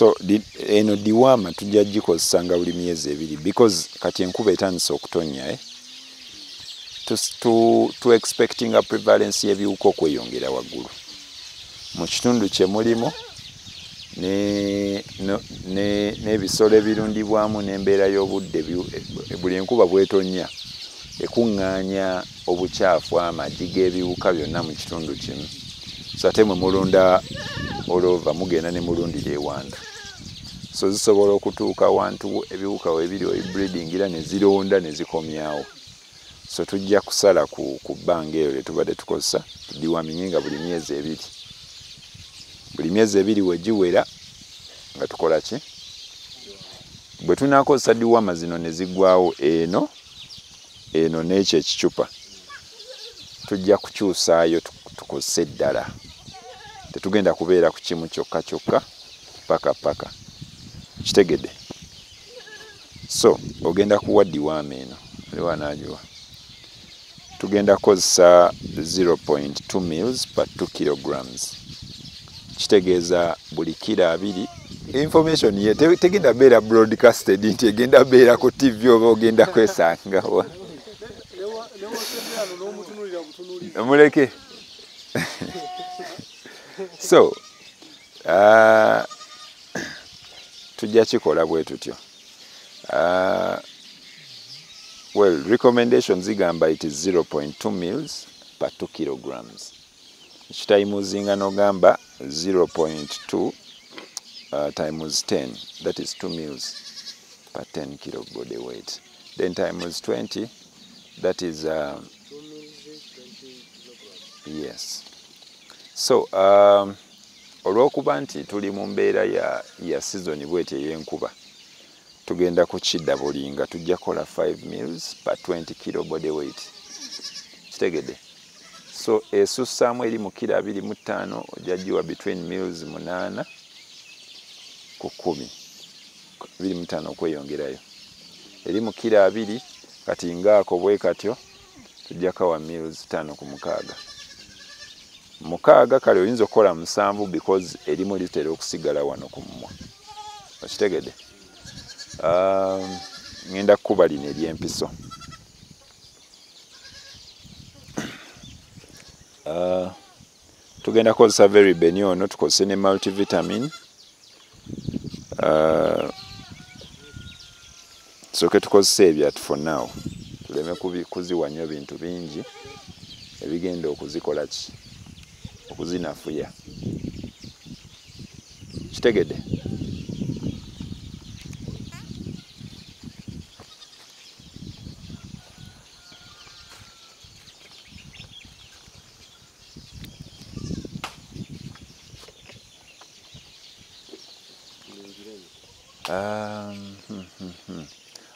So eno diwama tujja gikozesanga buli myezi ebiri because kati enkuba etandise okutonya to expecting a prevalence y'ebiwuka okweyongera waggulu mu kitundu kye mulimu n'ebisolo ebirundibwamu n'embeera y'obudde buli enkuba bwetonya ekuŋŋaanya obukyafu amagi g'ebiwuka byonna mu kitundu kimu so ate mwe mulunda olova mugenda ne mulundira ewantu so zisobola okutuuka wantu ebiwuka webiri oyibreedingira ne zironda ne zikomyawo so tujja kusala ku bbanga eyo lyetubadde tukozesa tudiwaminye nga buli myezi ebiri wegiwera nga tukola ki bwe tunaakozesa diwama zino ne ziggwawo eno n'ekyo ekicupa tujja kukyusaayo tukozese eddala tetugenda kubeera ku kimu kyokka paka kitegedde so ogenda kuwa diwama eno aliwo anaagiwa tugenda kukozesa 0.2 mils per 2 kilograms kitegeeza buli kilo 2 information ye tegenda beera broadcasted nti egenda beera ku TV oba ogenda kwesangawa muleke so tujja kikola bwe tutyo well recommendations zigamba it is 0.2 mils per 2 kilograms ekitayimuzinga n'ogamba 0.2 times 10 that is 2 mils per 10 kilo body weight then times 20 that is yes so olw'okuba nti tuli mu mbeera ya season bwete ey'enkuba tugenda kukidda buli nga tujja kola 5 mils per 20 kilo body weight kitegedde so esussaamu eri mu kilo 25 ojjagiwa between mils 8 ku 10 25 okweyongerayo eri mu kilo 2 kati ngaako bwe katyo tujja kawa mils 5 ku 6 kale oyinza okukola 7 because erimu litera okusigala wano ku mmwa okitegedde ngenda kukuba lino ery'empiso tugenda kukozesa very beni ono tukozese ne multivitamin soke tukozese ebyatu for now tuleme kuziwanya bintu bingi ebigenda okuzikola ki okuzinafuya kitegedde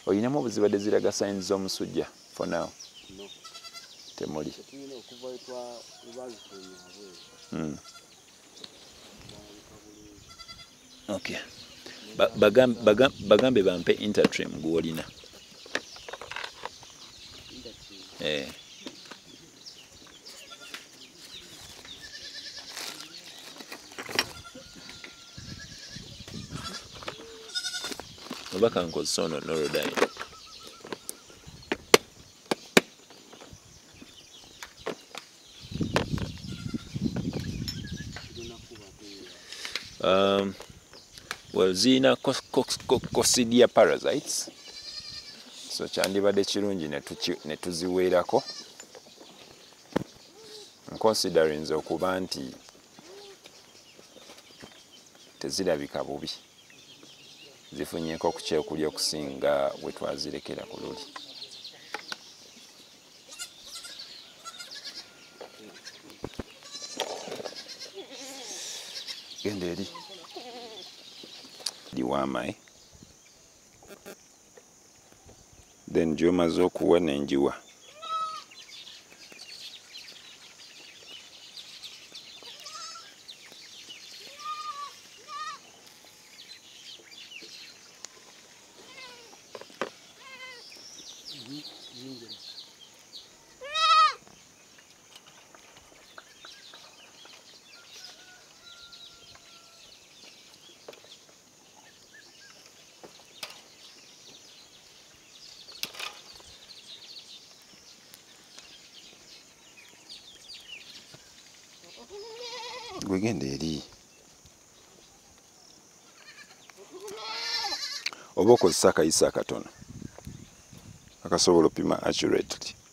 oyinamu obuzibadde ziraga signs z'omusujja for now temuli okay bagambe bampe intertrim gwolina oba kankozesa ono Norodyne well zina coccidia parasites so kyandibadde kirungi ne tuziweerako considering okuba nti tezirabika bubi zifunyeko ku kyekulya okusinga we twazirekera ku luli genda eri diwama then gyomaze okuwa nenjiwa gwegenda eri oba okozesa akayisa akatono akasobola opima accurately.